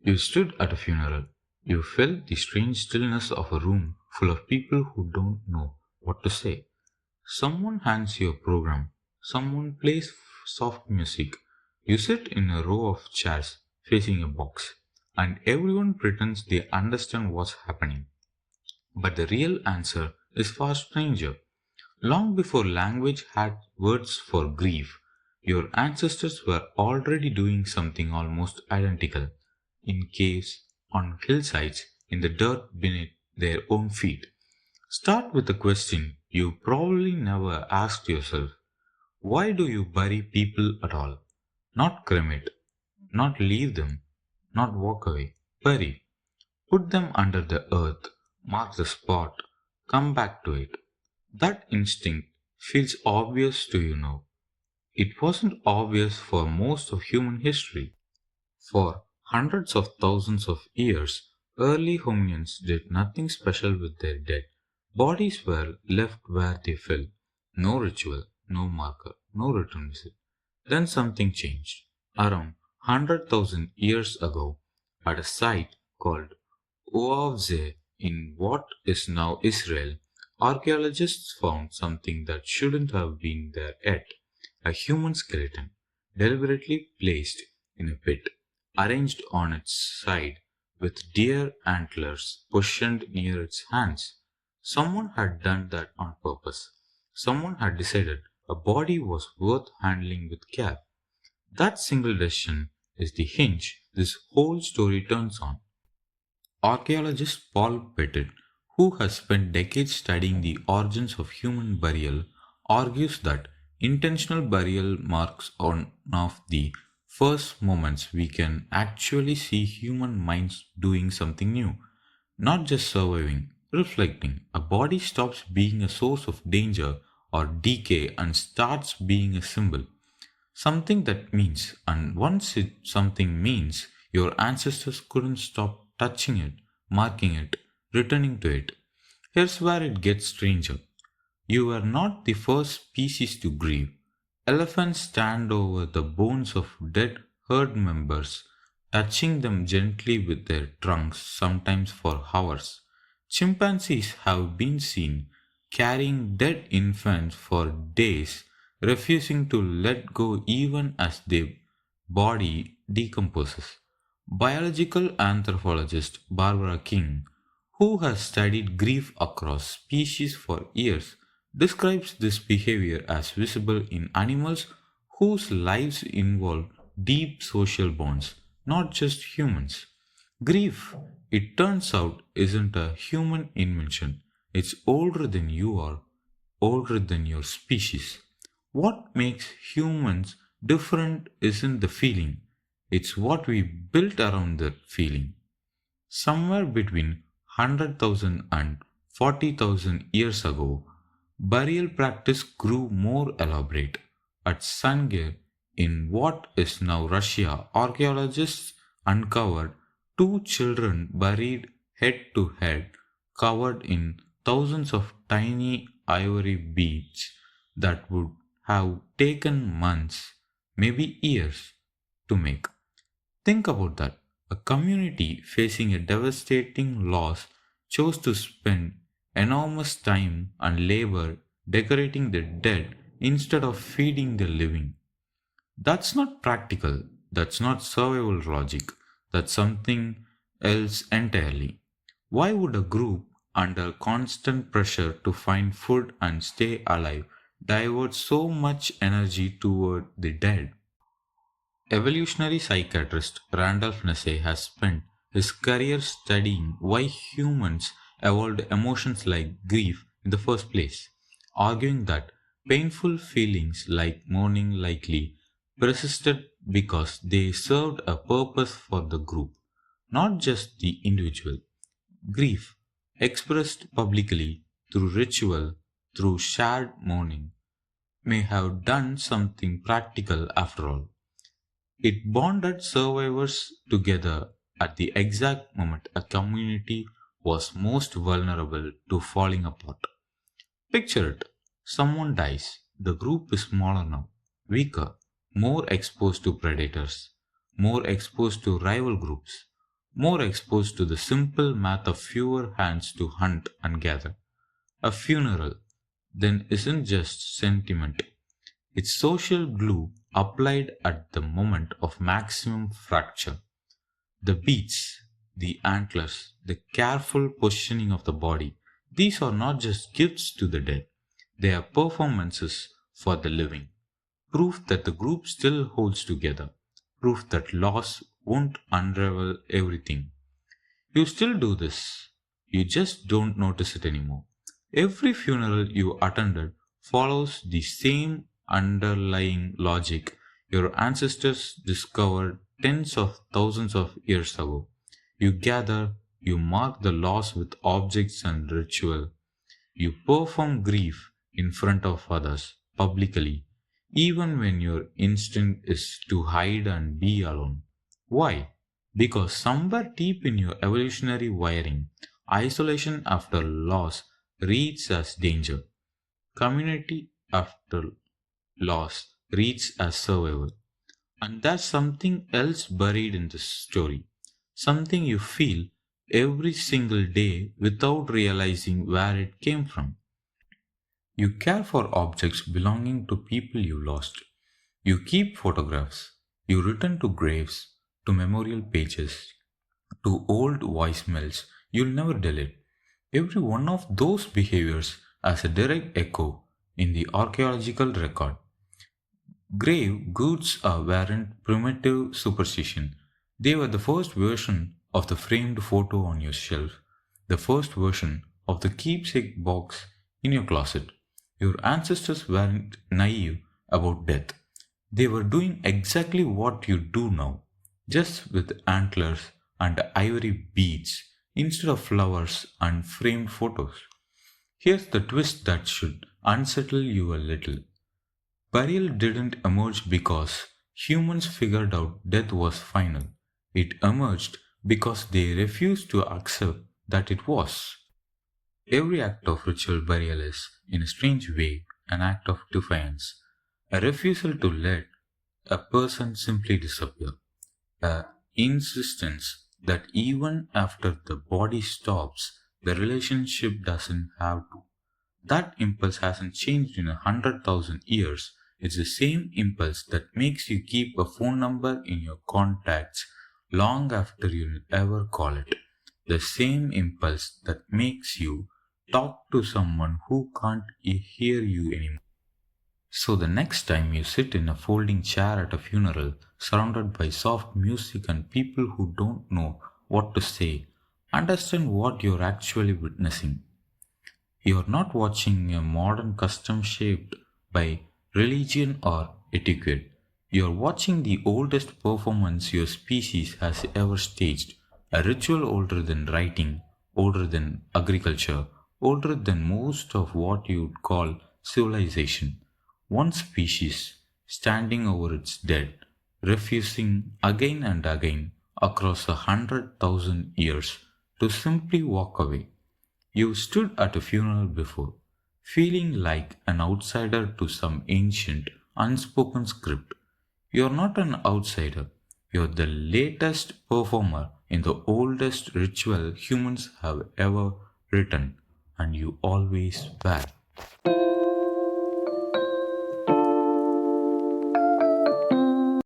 You stood at a funeral. You felt the strange stillness of a room full of people who don't know what to say. Someone hands you a program. Someone plays soft music. You sit in a row of chairs facing a box, and everyone pretends they understand what's happening. But the real answer is far stranger. Long before language had words for grief, your ancestors were already doing something almost identical, in caves, on hillsides, in the dirt beneath their own feet. Start with a question you probably never asked yourself. Why do you bury people at all? Not cremate, not leave them, not walk away. Bury. Put them under the earth, mark the spot, come back to it. That instinct feels obvious to you now. It wasn't obvious for most of human history. For hundreds of thousands of years, early hominids did nothing special with their dead. Bodies were left where they fell. No ritual, no marker, no return visit. Then something changed. Around 100,000 years ago, at a site called Qafzeh in what is now Israel, archaeologists found something that shouldn't have been there yet: a human skeleton, deliberately placed in a pit, arranged on its side, with deer antlers positioned near its hands. Someone had done that on purpose. Someone had decided a body was worth handling with care. That single decision is the hinge this whole story turns on. Archaeologist Paul Pettitt, who has spent decades studying the origins of human burial, argues that intentional burial marks one of the first moments we can actually see human minds doing something new, not just surviving, reflecting. A body stops being a source of danger or decay and starts being a symbol. Something that means, and once something means, your ancestors couldn't stop touching it, marking it, returning to it. Here's where it gets stranger. You are not the first species to grieve. Elephants stand over the bones of dead herd members, touching them gently with their trunks, sometimes for hours. Chimpanzees have been seen carrying dead infants for days, refusing to let go even as their body decomposes. Biological anthropologist Barbara King, who has studied grief across species for years, describes this behavior as visible in animals whose lives involve deep social bonds, not just humans. Grief, it turns out, isn't a human invention. It's older than you are, older than your species. What makes humans different isn't the feeling, it's what we built around that feeling. Somewhere between 100,000 and 40,000 years ago, burial practice grew more elaborate. At Sungir, in what is now Russia, archaeologists uncovered two children buried head to head, covered in thousands of tiny ivory beads that would have taken months, maybe years, to make. Think about that. A community facing a devastating loss chose to spend enormous time and labor decorating the dead instead of feeding the living. That's not practical. That's not survival logic. That's something else entirely. Why would a group under constant pressure to find food and stay alive divert so much energy toward the dead? Evolutionary psychiatrist Randolph Nesse has spent his career studying why humans evolved emotions like grief in the first place, arguing that painful feelings like mourning likely persisted because they served a purpose for the group, not just the individual. Grief, expressed publicly through ritual, through shared mourning, may have done something practical after all. It bonded survivors together at the exact moment a community was most vulnerable to falling apart. Picture it: someone dies, the group is smaller now, weaker, more exposed to predators, more exposed to rival groups. more exposed to the simple math of fewer hands to hunt and gather. A funeral, then, isn't just sentiment, it's social glue applied at the moment of maximum fracture. The beats, the antlers, the careful positioning of the body, these are not just gifts to the dead, they are performances for the living. Proof that the group still holds together, proof that loss won't unravel everything. You still do this, you just don't notice it anymore. Every funeral you attended follows the same underlying logic your ancestors discovered tens of thousands of years ago. You gather, you mark the loss with objects and ritual, you perform grief in front of others publicly, even when your instinct is to hide and be alone. Why? Because somewhere deep in your evolutionary wiring, isolation after loss reads as danger. Community after loss reads as survival. And there's something else buried in this story. Something you feel every single day without realizing where it came from. You care for objects belonging to people you lost. You keep photographs. You return to graves, to memorial pages, to old voicemails you'll never delete. Every one of those behaviors has a direct echo in the archaeological record. Grave goods weren't primitive superstition. They were the first version of the framed photo on your shelf, the first version of the keepsake box in your closet. Your ancestors weren't naive about death. They were doing exactly what you do now, just with antlers and ivory beads instead of flowers and framed photos. Here's the twist that should unsettle you a little. Burial didn't emerge because humans figured out death was final. It emerged because they refused to accept that it was. Every act of ritual burial is, in a strange way, an act of defiance, a refusal to let a person simply disappear, a insistence that even after the body stops, the relationship doesn't have to. That impulse hasn't changed in 100,000 years. It's the same impulse that makes you keep a phone number in your contacts long after you ever call it. The same impulse that makes you talk to someone who can't hear you anymore. So the next time you sit in a folding chair at a funeral, surrounded by soft music and people who don't know what to say, understand what you're actually witnessing. You're not watching a modern custom shaped by religion or etiquette. You're watching the oldest performance your species has ever staged, a ritual older than writing, older than agriculture, older than most of what you'd call civilization. One species standing over its dead, refusing again and again across 100,000 years to simply walk away. You stood at a funeral before, feeling like an outsider to some ancient, unspoken script. You're not an outsider, you're the latest performer in the oldest ritual humans have ever written, and you always were.